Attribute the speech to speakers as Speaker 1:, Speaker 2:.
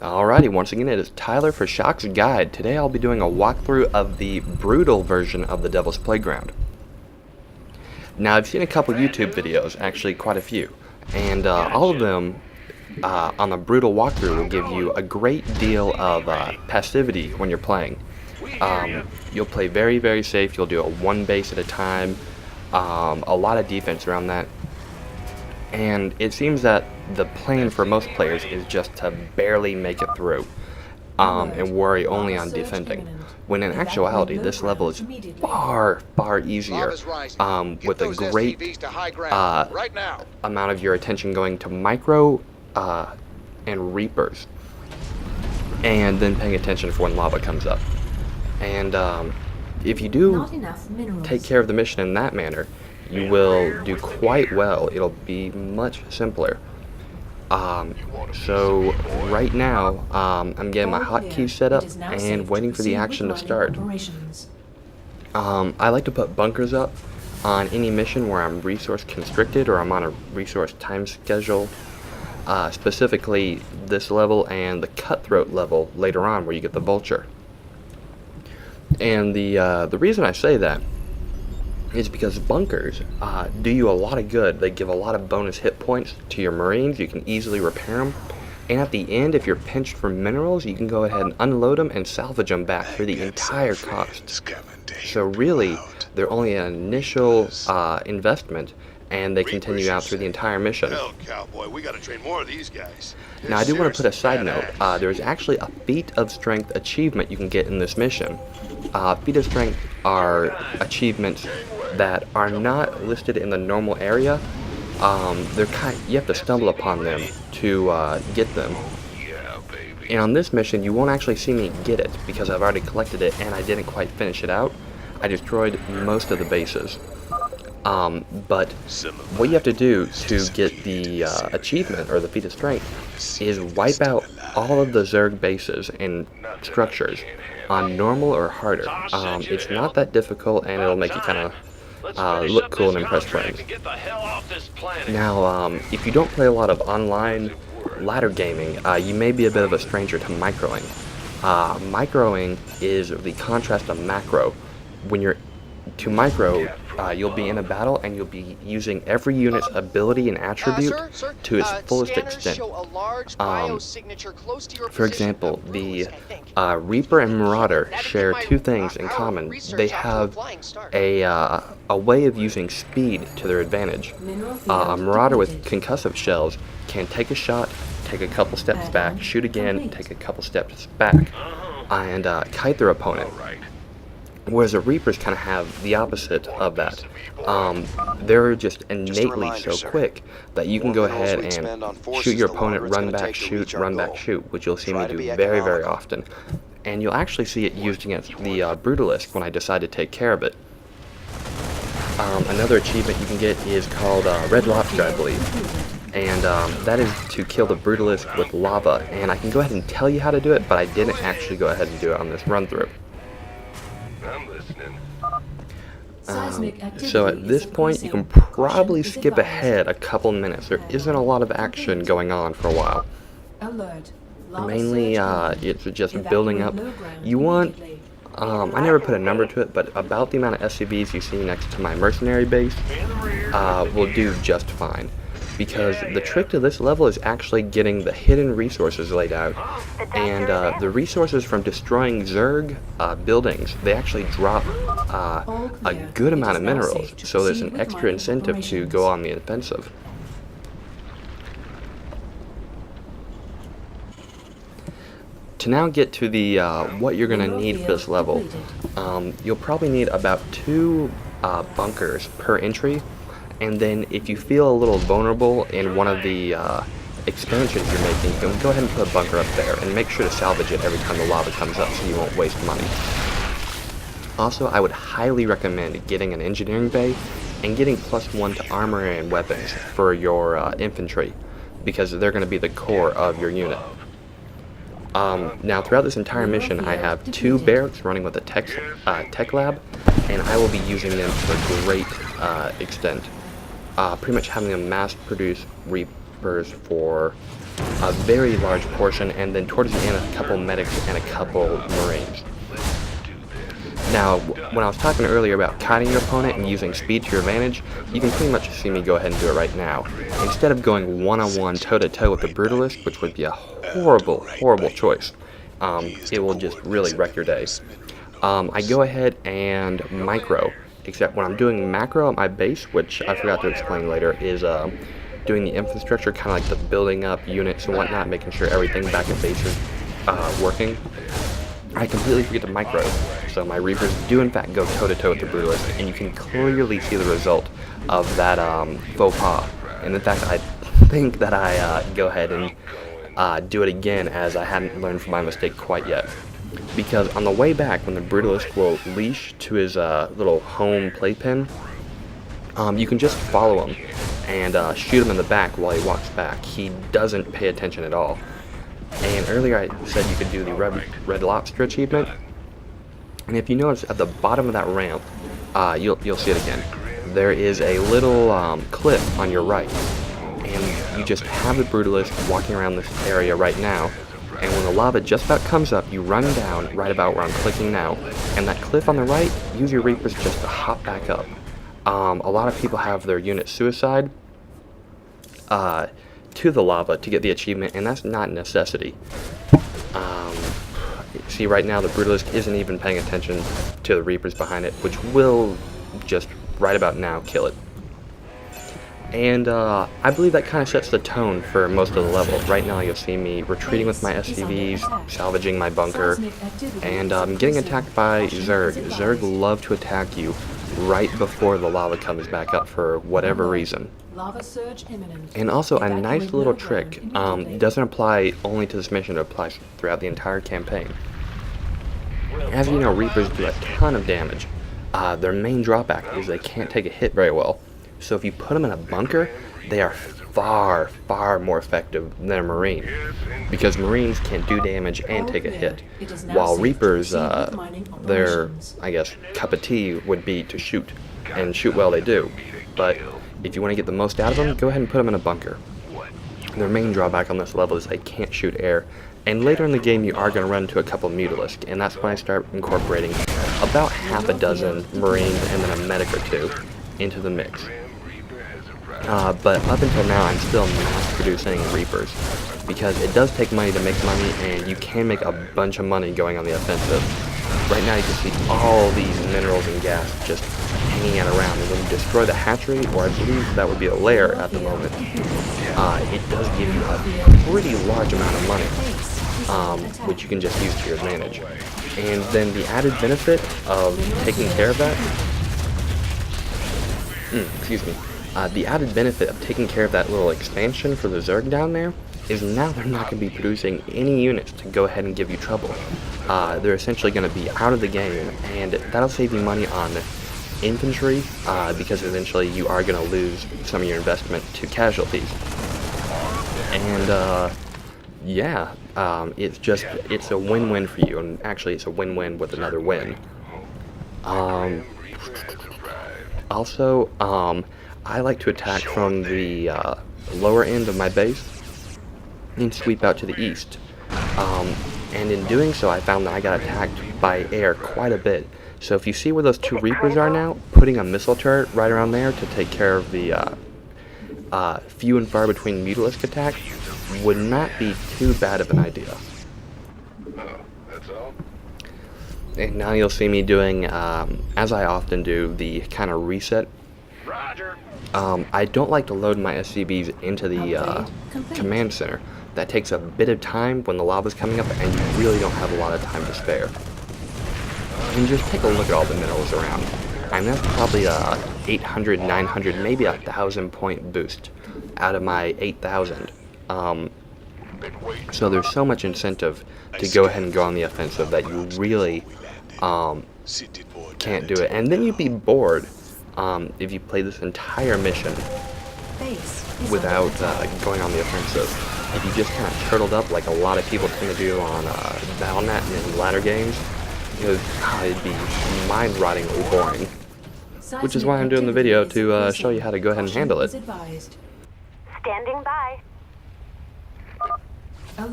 Speaker 1: Alrighty, once again it is Tyler for Shock's Guide. Today I'll be doing a walkthrough of the brutal version of the Devil's Playground. Now I've seen a couple YouTube videos, actually quite a few, and all of them on the brutal walkthrough will give you a great deal of passivity when you're playing. You'll play very, very safe. You'll do a one base at a time, a lot of defense around that. And it seems that the plan for most players is just to barely make it through and worry only on defending. When in actuality, this level is far, far easier with a great amount of your attention going to micro and reapers, and then paying attention for when lava comes up. And if you do take care of the mission in that manner, you will do quite well. It'll be much simpler. So right now, I'm getting my hotkeys set up and waiting for the action to start. I like to put bunkers up on any mission where I'm resource constricted or I'm on a resource time schedule. Specifically this level and the cutthroat level later on where you get the vulture. And the reason I say that is because bunkers do you a lot of good. They give a lot of bonus hit points to your Marines. You can easily repair them. And at the end, if you're pinched for minerals, you can go ahead and unload them and salvage them back for the entire cost. So really, they're only an initial investment, and they continue out through the entire mission.
Speaker 2: Hell, cowboy, we gotta train more of these guys.
Speaker 1: Now, I do want to put a side note. There's actually a feat of strength achievement you can get in this mission. Feat of strength are achievements that are not listed in the normal area. You have to stumble upon them to get them. And on this mission, you won't actually see me get it because I've already collected it and I didn't quite finish it out. I destroyed most of the bases. But what you have to do to get the achievement or the feat of strength is wipe out all of the Zerg bases and structures on normal or harder. It's not that difficult, and it'll make you kind of look cool and impress friends. Now, if you don't play a lot of online ladder gaming, you may be a bit of a stranger to microing. Microing is the contrast of macro. When you're to micro, you'll be in a battle and you'll be using every unit's ability and attribute to its fullest extent. For example, the Reaper and Marauder share two things in common. They have a way of using speed to their advantage. A Marauder with concussive shells can take a shot, take a couple steps back, shoot again, take a couple steps back, and kite their opponent. Whereas the Reapers kind of have the opposite of that. They're just innately so quick that you can go ahead and shoot your opponent, run back, shoot, run back, shoot, which you'll see me do very, very often. And you'll actually see it used against the Brutalist when I decide to take care of it. Another achievement you can get is called Red Lobster, I believe. And that is to kill the Brutalist with lava. And I can go ahead and tell you how to do it, but I didn't actually go ahead and do it on this run-through. So at this point, you can probably skip ahead a couple minutes. There isn't a lot of action going on for a while. Mainly, it's just building up. You want, I never put a number to it, but about the amount of SCVs you see next to my mercenary base will do just fine. Because the trick to this level is actually getting the hidden resources laid out. And the resources from destroying Zerg buildings, they actually drop a good amount of minerals. So there's an extra incentive to go on the offensive. To now get to the what you're going to need for this level, you'll probably need about 2 bunkers per entry. And then if you feel a little vulnerable in one of the expansions you're making, you can go ahead and put a bunker up there and make sure to salvage it every time the lava comes up so you won't waste money. Also, I would highly recommend getting an engineering bay and getting +1 to armor and weapons for your infantry, because they're going to be the core of your unit. Now, throughout this entire mission, I have 2 barracks running with a tech lab, and I will be using them to a great extent. Pretty much having them mass produce Reapers for a very large portion, and then towards the end a couple medics and a couple Marines. Now, when I was talking earlier about kiting your opponent and using speed to your advantage, you can pretty much see me go ahead and do it right now. Instead of going one-on-one, toe-to-toe with the Brutalist, which would be a horrible, horrible choice, it will just really wreck your day. I go ahead and micro, except when I'm doing macro at my base, which I forgot to explain later, is doing the infrastructure, kind of like the building up units and whatnot, making sure everything back at base is working. I completely forget to micro, so my Reapers do in fact go toe-to-toe with the Brutalist, and you can clearly see the result of that faux pas. And in fact, I think that I go ahead and do it again, as I hadn't learned from my mistake quite yet. Because on the way back, when the Brutalist will leash to his little home playpen, you can just follow him and shoot him in the back while he walks back. He doesn't pay attention at all. And earlier I said you could do the Red Lobster achievement, and if you notice at the bottom of that ramp, you'll see it again. There is a little cliff on your right, and you just have the Brutalist walking around this area right now, and when the lava just about comes up, you run down right about where I'm clicking now, and that cliff on the right, use your Reapers just to hop back up. A lot of people have their unit suicide to the lava to get the achievement, and that's not a necessity. See, right now the Brutalist isn't even paying attention to the Reapers behind it, which will just right about now kill it. And I believe that kind of sets the tone for most of the level. Right now you'll see me retreating with my SCVs, salvaging my bunker, and getting attacked by Zerg. Zerg love to attack you right before the lava comes back up for whatever reason. And also a nice little trick, doesn't apply only to this mission, it applies throughout the entire campaign. As you know, Reapers do a ton of damage. Their main drawback is they can't take a hit very well. So if you put them in a bunker, they are far, far more effective than a Marine, because Marines can do damage and take a hit, while Reapers, their, I guess, cup of tea would be to shoot, and shoot well they do. But if you want to get the most out of them, go ahead and put them in a bunker. Their main drawback on this level is they can't shoot air, and later in the game you are going to run into a couple Mutalisks, and that's when I start incorporating about half a dozen Marines and then a medic or two into the mix. But up until now, I'm still mass producing Reapers, because it does take money to make money, and you can make a bunch of money going on the offensive. Right now you can see all these minerals and gas just hanging out around, and when you destroy the hatchery, or I believe that would be a lair at the moment, it does give you a pretty large amount of money, which you can just use to your advantage. And then the added benefit of taking care of that, the added benefit of taking care of that little expansion for the Zerg down there is now they're not going to be producing any units to go ahead and give you trouble. They're essentially going to be out of the game, and that'll save you money on infantry, because eventually you are going to lose some of your investment to casualties. And yeah, it's a win-win for you, and actually it's a win-win with another win. Also, I like to attack from the lower end of my base and sweep out to the east. And in doing so, I found that I got attacked by air quite a bit. So if you see where those two Reapers are now, putting a missile turret right around there to take care of the few and far between Mutalisk attack would not be too bad of an idea. And now you'll see me doing, as I often do, the kind of reset. I don't like to load my SCVs into the command center. That takes a bit of time when the lava's coming up and you really don't have a lot of time to spare. And just take a look at all the minerals around. And that's probably a 800, 900, maybe 1,000 point boost out of my 8,000. So there's so much incentive to go ahead and go on the offensive that you really can't do it. And then you'd be bored if you play this entire mission without going on the offensive. If you just kind of turtled up like a lot of people tend to do on Battle.net and in ladder games, it'd be mind-rottingly boring. Which is why I'm doing the video, to show you how to go ahead and handle it.
Speaker 3: Standing by.